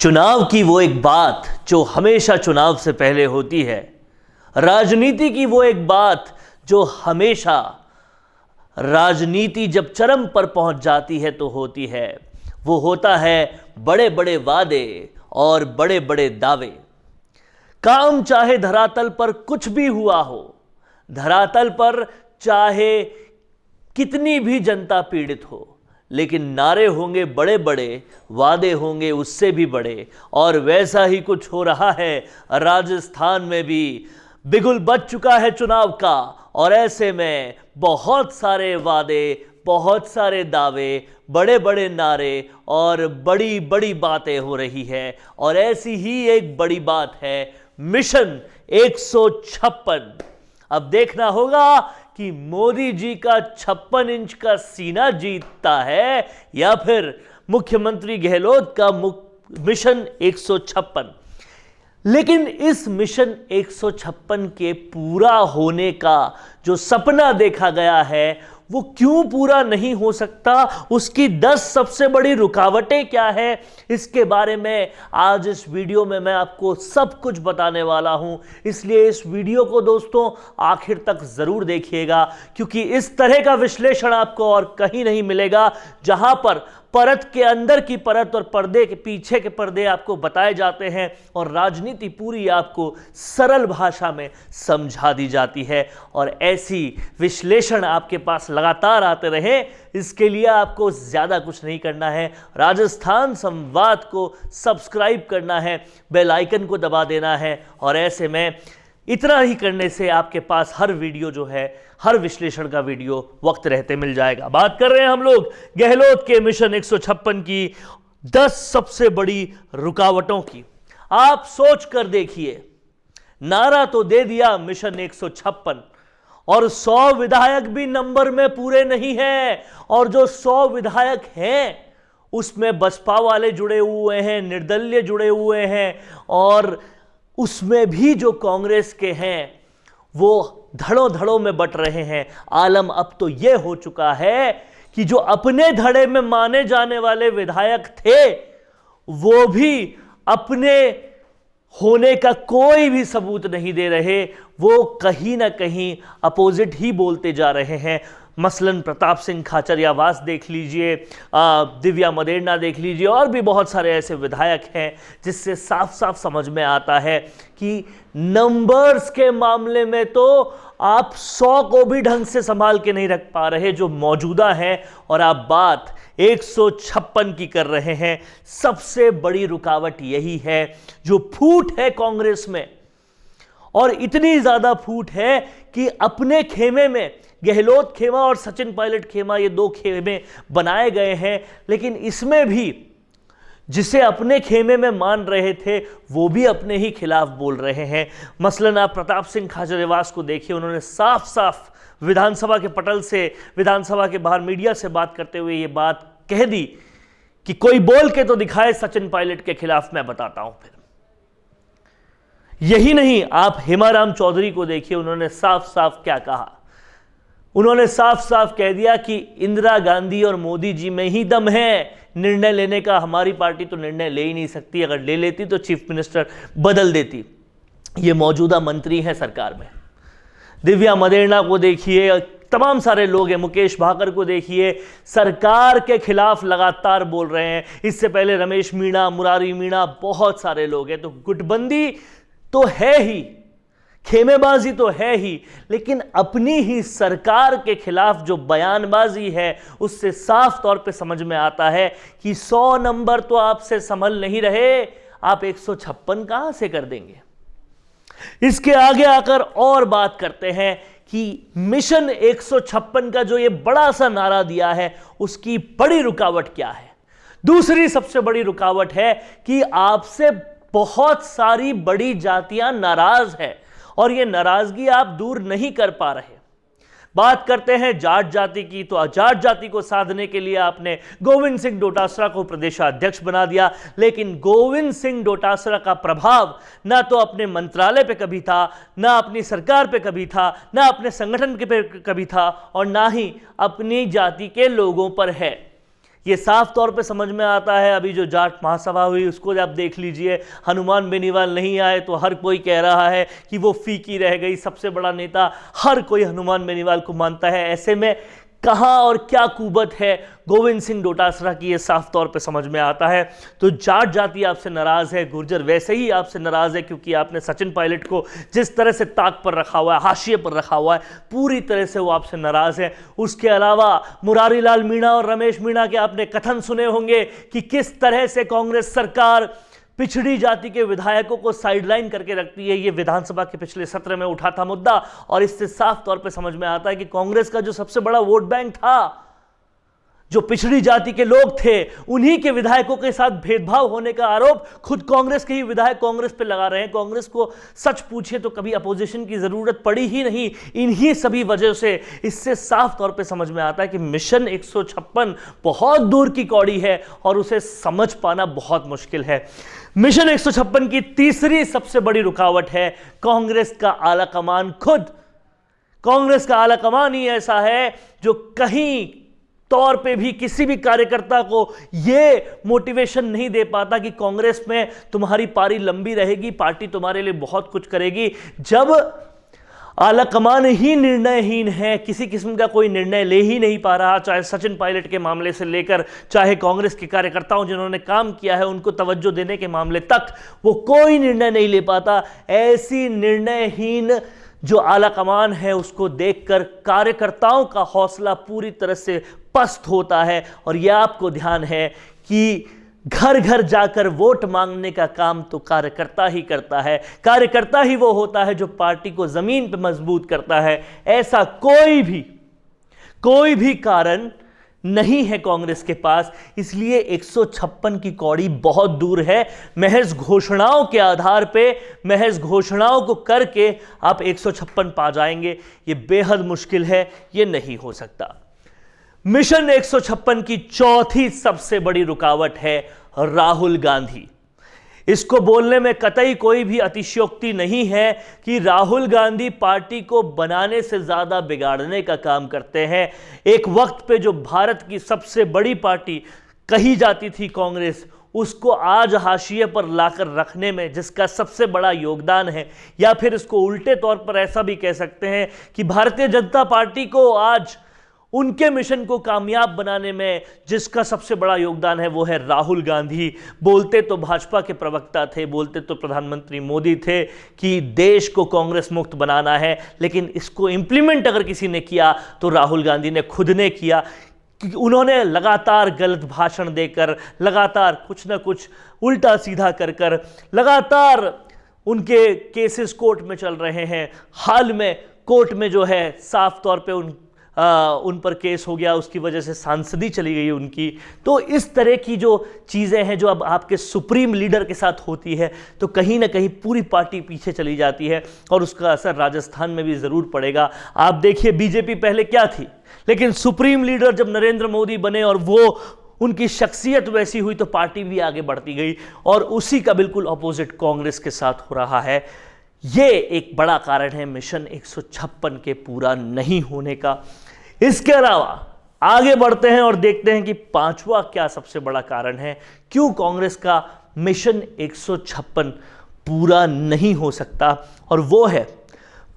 चुनाव की वो एक बात जो हमेशा चुनाव से पहले होती है, राजनीति की वो एक बात जो हमेशा राजनीति जब चरम पर पहुंच जाती है तो होती है। वो होता है बड़े बड़े वादे और बड़े बड़े दावे। काम चाहे धरातल पर कुछ भी हुआ हो, धरातल पर चाहे कितनी भी जनता पीड़ित हो, लेकिन नारे होंगे बड़े बड़े, वादे होंगे उससे भी बड़े। और वैसा ही कुछ हो रहा है राजस्थान में भी। बिगुल बज चुका है चुनाव का और ऐसे में बहुत सारे वादे, बहुत सारे दावे, बड़े बड़े नारे और बड़ी बड़ी बातें हो रही है। और ऐसी ही एक बड़ी बात है मिशन 156। अब देखना होगा कि मोदी जी का 56 इंच का सीना जीतता है या फिर मुख्यमंत्री गहलोत का मिशन 156। लेकिन इस मिशन 156 के पूरा होने का जो सपना देखा गया है वो क्यों पूरा नहीं हो सकता, उसकी 10 सबसे बड़ी रुकावटें क्या है, इसके बारे में आज इस वीडियो में मैं आपको सब कुछ बताने वाला हूं। इसलिए इस वीडियो को दोस्तों आखिर तक जरूर देखिएगा, क्योंकि इस तरह का विश्लेषण आपको और कहीं नहीं मिलेगा, जहां पर परत के अंदर की परत और पर्दे के पीछे के पर्दे आपको बताए जाते हैं और राजनीति पूरी आपको सरल भाषा में समझा दी जाती है। और ऐसी विश्लेषण आपके पास लगातार आते रहे, इसके लिए आपको ज़्यादा कुछ नहीं करना है। राजस्थान संवाद को सब्सक्राइब करना है, बेल आइकन को दबा देना है और ऐसे में इतना ही करने से आपके पास हर वीडियो जो है, हर विश्लेषण का वीडियो वक्त रहते मिल जाएगा। बात कर रहे हैं हम लोग गहलोत के मिशन 156 की 10 सबसे बड़ी रुकावटों की। आप सोच कर देखिए, नारा तो दे दिया मिशन 156 और 100 विधायक भी नंबर में पूरे नहीं हैं। और जो 100 विधायक हैं उसमें बसपा वाले जुड़े हुए हैं, निर्दलीय जुड़े हुए हैं और उसमें भी जो कांग्रेस के हैं वो धड़ों धड़ों में बट रहे हैं। आलम अब तो यह हो चुका है कि जो अपने धड़े में माने जाने वाले विधायक थे वो भी अपने होने का कोई भी सबूत नहीं दे रहे, वो कहीं ना कहीं अपोजिट ही बोलते जा रहे हैं। मसलन प्रताप सिंह खाचरियावास देख लीजिए, दिव्या मदेरणा देख लीजिए और भी बहुत सारे ऐसे विधायक हैं जिससे साफ साफ समझ में आता है कि नंबर्स के मामले में तो आप 100 को भी ढंग से संभाल के नहीं रख पा रहे जो मौजूदा हैं, और आप बात 156 की कर रहे हैं। सबसे बड़ी रुकावट यही है, जो फूट है कांग्रेस में, और इतनी ज्यादा फूट है कि अपने खेमे में गहलोत खेमा और सचिन पायलट खेमा, ये 2 खेमे बनाए गए हैं, लेकिन इसमें भी जिसे अपने खेमे में मान रहे थे वो भी अपने ही खिलाफ बोल रहे हैं। मसलन आप प्रताप सिंह खाचरियावास को देखिए, उन्होंने साफ साफ विधानसभा के पटल से, विधानसभा के बाहर मीडिया से बात करते हुए ये बात कह दी कि कोई बोल के तो दिखाए सचिन पायलट के खिलाफ, मैं बताता हूं फिर। यही नहीं, आप हेमाराम चौधरी को देखिए, उन्होंने साफ साफ क्या कहा, उन्होंने साफ साफ कह दिया कि इंदिरा गांधी और मोदी जी में ही दम है निर्णय लेने का, हमारी पार्टी तो निर्णय ले ही नहीं सकती, अगर ले लेती तो चीफ मिनिस्टर बदल देती। ये मौजूदा मंत्री हैं सरकार में। दिव्या मदेरणा को देखिए, तमाम सारे लोग हैं, मुकेश भाकर को देखिए, सरकार के खिलाफ लगातार बोल रहे हैं। इससे पहले रमेश मीणा, मुरारी मीणा, बहुत सारे लोग हैं। तो गुटबंदी तो है ही, खेमेबाजी तो है ही, लेकिन अपनी ही सरकार के खिलाफ जो बयानबाजी है उससे साफ तौर पे समझ में आता है कि 100 नंबर तो आपसे संभल नहीं रहे, आप 156 कहां से कर देंगे। इसके आगे आकर और बात करते हैं कि मिशन 156 का जो ये बड़ा सा नारा दिया है उसकी बड़ी रुकावट क्या है। दूसरी सबसे बड़ी रुकावट है कि आपसे बहुत सारी बड़ी जातियां नाराज है और ये नाराजगी आप दूर नहीं कर पा रहे। बात करते हैं जाट जाति की, तो जाट जाति को साधने के लिए आपने गोविंद सिंह डोटासरा को प्रदेशाध्यक्ष बना दिया, लेकिन गोविंद सिंह डोटासरा का प्रभाव ना तो अपने मंत्रालय पे कभी था, ना अपनी सरकार पे कभी था, ना अपने संगठन पे कभी था, और ना ही अपनी जाति के लोगों पर है। ये साफ तौर पे समझ में आता है। अभी जो जाट महासभा हुई उसको आप देख लीजिए, हनुमान बेनीवाल नहीं आए तो हर कोई कह रहा है कि वो फीकी रह गई, सबसे बड़ा नेता हर कोई हनुमान बेनीवाल को मानता है। ऐसे में कहां और क्या कुबत है गोविंद सिंह डोटासरा की, ये साफ तौर पे समझ में आता है। तो जाट जाति आपसे नाराज है, गुर्जर वैसे ही आपसे नाराज है, क्योंकि आपने सचिन पायलट को जिस तरह से ताक पर रखा हुआ है, हाशिए पर रखा हुआ है, पूरी तरह से वो आपसे नाराज है। उसके अलावा मुरारी लाल मीणा और रमेश मीणा के आपने कथन सुने होंगे कि किस तरह से कांग्रेस सरकार पिछड़ी जाति के विधायकों को साइडलाइन करके रखती है। ये विधानसभा के पिछले सत्र में उठा था मुद्दा, और इससे साफ तौर पे समझ में आता है कि कांग्रेस का जो सबसे बड़ा वोट बैंक था, जो पिछड़ी जाति के लोग थे, उन्हीं के विधायकों के साथ भेदभाव होने का आरोप खुद कांग्रेस के ही विधायक कांग्रेस पे लगा रहे हैं। कांग्रेस को सच पूछिए तो कभी अपोजिशन की जरूरत पड़ी ही नहीं, इन्हीं सभी वजह से। इससे साफ तौर पे समझ में आता है कि मिशन 156 बहुत दूर की कौड़ी है और उसे समझ पाना बहुत मुश्किल है। मिशन 156 की तीसरी सबसे बड़ी रुकावट है कांग्रेस का आलाकमान खुद। कांग्रेस का आलाकमान ही ऐसा है जो कहीं तौर पे भी किसी भी कार्यकर्ता को यह मोटिवेशन नहीं दे पाता कि कांग्रेस में तुम्हारी पारी लंबी रहेगी, पार्टी तुम्हारे लिए बहुत कुछ करेगी। जब आलाकमान ही निर्णयहीन है, किसी किस्म का कोई निर्णय ले ही नहीं पा रहा, चाहे सचिन पायलट के मामले से लेकर चाहे कांग्रेस के कार्यकर्ताओं जिन्होंने काम किया है उनको तवज्जो देने के मामले तक, वो कोई निर्णय नहीं ले पाता। ऐसी निर्णयहीन जो आलाकमान है उसको देखकर कार्यकर्ताओं का हौसला पूरी तरह से पस्त होता है। और यह आपको ध्यान है कि घर घर जाकर वोट मांगने का काम तो कार्यकर्ता ही करता है। कार्यकर्ता ही वो होता है जो पार्टी को जमीन पर मजबूत करता है। ऐसा कोई भी कारण नहीं है कांग्रेस के पास, इसलिए 156 की कौड़ी बहुत दूर है। महज घोषणाओं के आधार पे, महज घोषणाओं को करके आप 156 पा जाएंगे, ये बेहद मुश्किल है, ये नहीं हो सकता। मिशन 156 की चौथी सबसे बड़ी रुकावट है राहुल गांधी। इसको बोलने में कतई कोई भी अतिशयोक्ति नहीं है कि राहुल गांधी पार्टी को बनाने से ज्यादा बिगाड़ने का काम करते हैं। एक वक्त पे जो भारत की सबसे बड़ी पार्टी कही जाती थी कांग्रेस, उसको आज हाशिए पर लाकर रखने में जिसका सबसे बड़ा योगदान है, या फिर इसको उल्टे तौर पर ऐसा भी कह सकते हैं कि भारतीय जनता पार्टी को आज उनके मिशन को कामयाब बनाने में जिसका सबसे बड़ा योगदान है वो है राहुल गांधी। बोलते तो भाजपा के प्रवक्ता थे, बोलते तो प्रधानमंत्री मोदी थे कि देश को कांग्रेस मुक्त बनाना है, लेकिन इसको इंप्लीमेंट अगर किसी ने किया तो राहुल गांधी ने खुद ने किया। उन्होंने लगातार गलत भाषण देकर, लगातार कुछ ना कुछ उल्टा सीधा कर लगातार उनके केसेस कोर्ट में चल रहे हैं। हाल में कोर्ट में जो है साफ तौर पे उन पर केस हो गया, उसकी वजह से सांसदी चली गई उनकी। तो इस तरह की जो चीज़ें हैं जो अब आपके सुप्रीम लीडर के साथ होती है तो कहीं ना कहीं पूरी पार्टी पीछे चली जाती है, और उसका असर राजस्थान में भी ज़रूर पड़ेगा। आप देखिए बीजेपी पहले क्या थी, लेकिन सुप्रीम लीडर जब नरेंद्र मोदी बने और वो उनकी शख्सियत वैसी हुई तो पार्टी भी आगे बढ़ती गई, और उसी का बिल्कुल अपोजिट कांग्रेस के साथ हो रहा है। ये एक बड़ा कारण है मिशन 156 के पूरा नहीं होने का। इसके अलावा आगे बढ़ते हैं और देखते हैं कि पांचवा क्या सबसे बड़ा कारण है क्यों कांग्रेस का मिशन 156 पूरा नहीं हो सकता, और वो है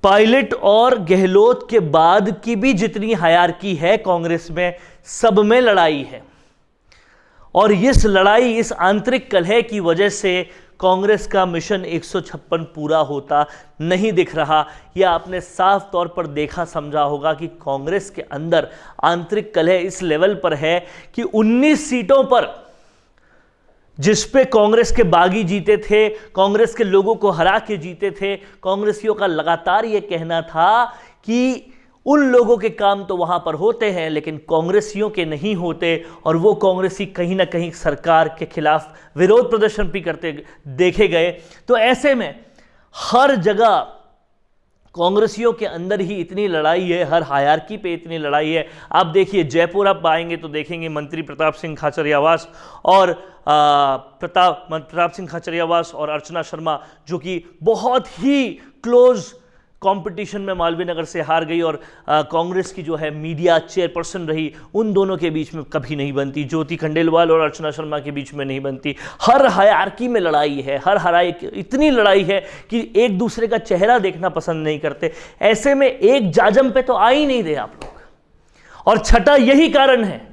पायलट और गहलोत के बाद की भी जितनी हायरार्की है कांग्रेस में, सब में लड़ाई है। और इस लड़ाई, इस आंतरिक कलह की वजह से कांग्रेस का मिशन 156 पूरा होता नहीं दिख रहा। यह आपने साफ तौर पर देखा समझा होगा कि कांग्रेस के अंदर आंतरिक कलह इस लेवल पर है कि 19 सीटों पर जिस पे कांग्रेस के बागी जीते थे, कांग्रेस के लोगों को हरा के जीते थे, कांग्रेसियों का लगातार यह कहना था कि उन लोगों के काम तो वहां पर होते हैं लेकिन कांग्रेसियों के नहीं होते, और वो कांग्रेसी कहीं ना कहीं सरकार के खिलाफ विरोध प्रदर्शन भी करते देखे गए। तो ऐसे में हर जगह कांग्रेसियों के अंदर ही इतनी लड़ाई है, हर हायरार्की पे इतनी लड़ाई है। आप देखिए जयपुर आप आएंगे तो देखेंगे मंत्री प्रताप सिंह खाचरियावास और प्रताप सिंह खाचरियावास और अर्चना शर्मा, जो कि बहुत ही क्लोज कंपटीशन में मालवीय नगर से हार गई और कांग्रेस की जो है मीडिया चेयरपर्सन रही, उन दोनों के बीच में कभी नहीं बनती। ज्योति खंडेलवाल और अर्चना शर्मा के बीच में नहीं बनती। हर हायरार्की में लड़ाई है, इतनी लड़ाई है कि एक दूसरे का चेहरा देखना पसंद नहीं करते। ऐसे में एक जाजम पे तो आ ही नहीं रहे आप लोग। और छठा यही कारण है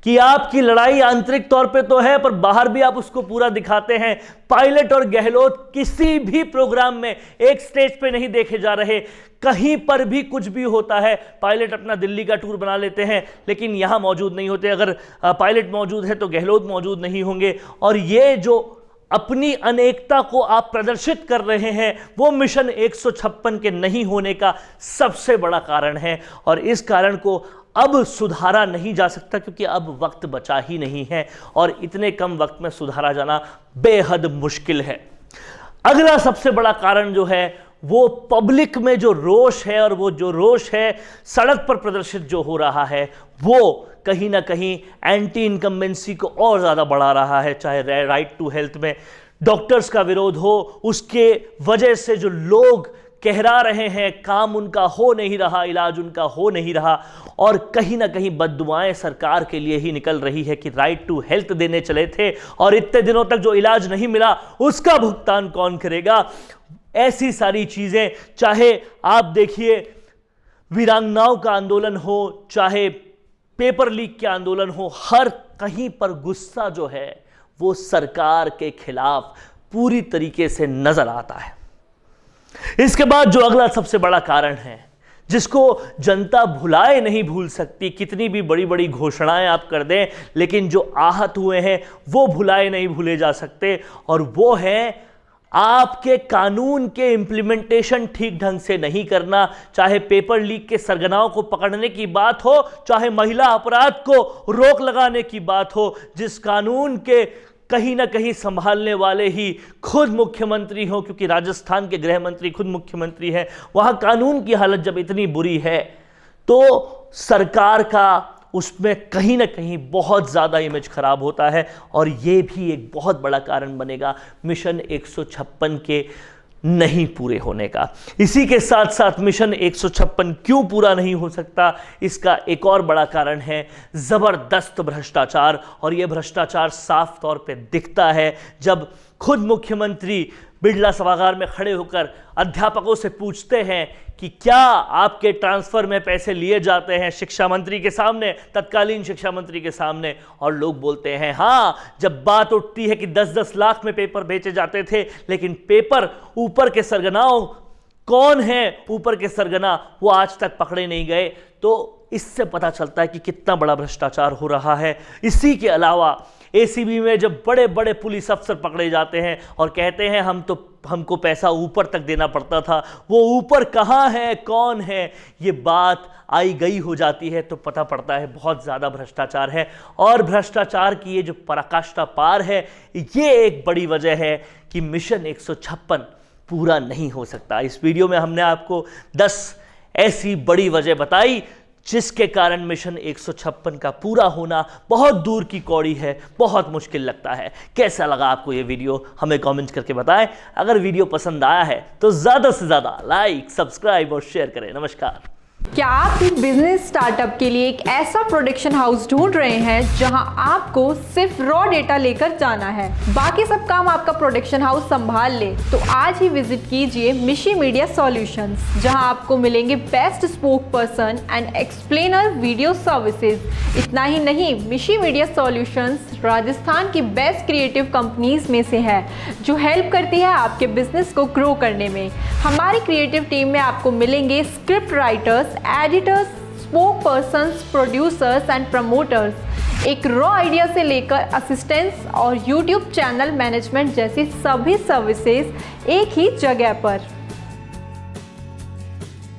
कि आपकी लड़ाई आंतरिक तौर पे तो है, पर बाहर भी आप उसको पूरा दिखाते हैं। पायलट और गहलोत किसी भी प्रोग्राम में एक स्टेज पे नहीं देखे जा रहे। कहीं पर भी कुछ भी होता है, पायलट अपना दिल्ली का टूर बना लेते हैं लेकिन यहां मौजूद नहीं होते। अगर पायलट मौजूद है तो गहलोत मौजूद नहीं होंगे। और ये जो अपनी अनेकता को आप प्रदर्शित कर रहे हैं, वो मिशन 156 के नहीं होने का सबसे बड़ा कारण है। और इस कारण को अब सुधारा नहीं जा सकता क्योंकि अब वक्त बचा ही नहीं है और इतने कम वक्त में सुधारा जाना बेहद मुश्किल है। अगला सबसे बड़ा कारण जो है वो पब्लिक में जो रोष है, और वो जो रोष है सड़क पर प्रदर्शित जो हो रहा है, वो कहीं ना कहीं एंटी इनकम्बेंसी को और ज़्यादा बढ़ा रहा है। चाहे राइट टू हेल्थ में डॉक्टर्स का विरोध हो, उसके वजह से जो लोग कहरा रहे हैं काम उनका हो नहीं रहा, इलाज उनका हो नहीं रहा, और कहीं ना कहीं बद्दुआएं सरकार के लिए ही निकल रही है कि राइट टू हेल्थ देने चले थे और इतने दिनों तक जो इलाज नहीं मिला उसका भुगतान कौन करेगा। ऐसी सारी चीजें, चाहे आप देखिए वीरांगनाओं का आंदोलन हो, चाहे पेपर लीक के आंदोलन हो, हर कहीं पर गुस्सा जो है वो सरकार के खिलाफ पूरी तरीके से नजर आता है। इसके बाद जो अगला सबसे बड़ा कारण है जिसको जनता भुलाए नहीं भूल सकती, कितनी भी बड़ी बड़ी घोषणाएं आप कर दें लेकिन जो आहत हुए हैं वो भुलाए नहीं भूले जा सकते, और वो है आपके कानून के इंप्लीमेंटेशन ठीक ढंग से नहीं करना। चाहे पेपर लीक के सरगनाओं को पकड़ने की बात हो, चाहे महिला अपराध को रोक लगाने की बात हो, जिस कानून के कहीं ना कहीं संभालने वाले ही खुद मुख्यमंत्री हो, क्योंकि राजस्थान के गृह मंत्री खुद मुख्यमंत्री हैं, वहां कानून की हालत जब इतनी बुरी है तो सरकार का उसमें कहीं ना कहीं बहुत ज़्यादा इमेज खराब होता है। और ये भी एक बहुत बड़ा कारण बनेगा मिशन 156 के नहीं पूरे होने का। इसी के साथ साथ मिशन 156 क्यों पूरा नहीं हो सकता, इसका एक और बड़ा कारण है ज़बरदस्त भ्रष्टाचार। और यह भ्रष्टाचार साफ तौर पे दिखता है जब खुद मुख्यमंत्री बिड़ला सभागार में खड़े होकर अध्यापकों से पूछते हैं कि क्या आपके ट्रांसफर में पैसे लिए जाते हैं, शिक्षा मंत्री के सामने, तत्कालीन शिक्षा मंत्री के सामने, और लोग बोलते हैं हाँ। जब बात उठती है कि 10-10 लाख में पेपर बेचे जाते थे, लेकिन पेपर ऊपर के सरगनाओं कौन है, ऊपर के सरगना वो आज तक पकड़े नहीं गए, तो इससे पता चलता है कि कितना बड़ा भ्रष्टाचार हो रहा है। इसी के अलावा एसीबी में जब बड़े बड़े पुलिस अफसर पकड़े जाते हैं और कहते हैं हमको पैसा ऊपर तक देना पड़ता था, वो ऊपर कहाँ है, कौन है, ये बात आई गई हो जाती है तो पता पड़ता है बहुत ज़्यादा भ्रष्टाचार है। और भ्रष्टाचार की ये जो पराकाष्ठा पार है, ये एक बड़ी वजह है कि मिशन 156 पूरा नहीं हो सकता। इस वीडियो में हमने आपको 10 ऐसी बड़ी वजह बताई जिसके कारण मिशन 156 का पूरा होना बहुत दूर की कौड़ी है, बहुत मुश्किल लगता है। कैसा लगा आपको ये वीडियो, हमें कमेंट करके बताएं। अगर वीडियो पसंद आया है तो ज़्यादा से ज़्यादा लाइक, सब्सक्राइब और शेयर करें। नमस्कार। क्या आप भी बिजनेस स्टार्टअप के लिए एक ऐसा प्रोडक्शन हाउस ढूंढ रहे हैं जहां आपको सिर्फ रॉ डेटा लेकर जाना है, बाकी सब काम आपका प्रोडक्शन हाउस संभाल ले? तो आज ही विजिट कीजिए मिशी मीडिया सॉल्यूशंस, जहां आपको मिलेंगे best spoke person and explainer video services. इतना ही नहीं, मिशी मीडिया सॉल्यूशंस राजस्थान की बेस्ट क्रिएटिव कंपनीज में से है जो हेल्प करती है आपके बिजनेस को ग्रो करने में। हमारी क्रिएटिव टीम में आपको मिलेंगे script writers, editors, spoke persons, producers and promoters, एक रॉ आइडिया से लेकर असिस्टेंस और यूट्यूब चैनल मैनेजमेंट जैसी सभी सर्विसेज एक ही जगह पर।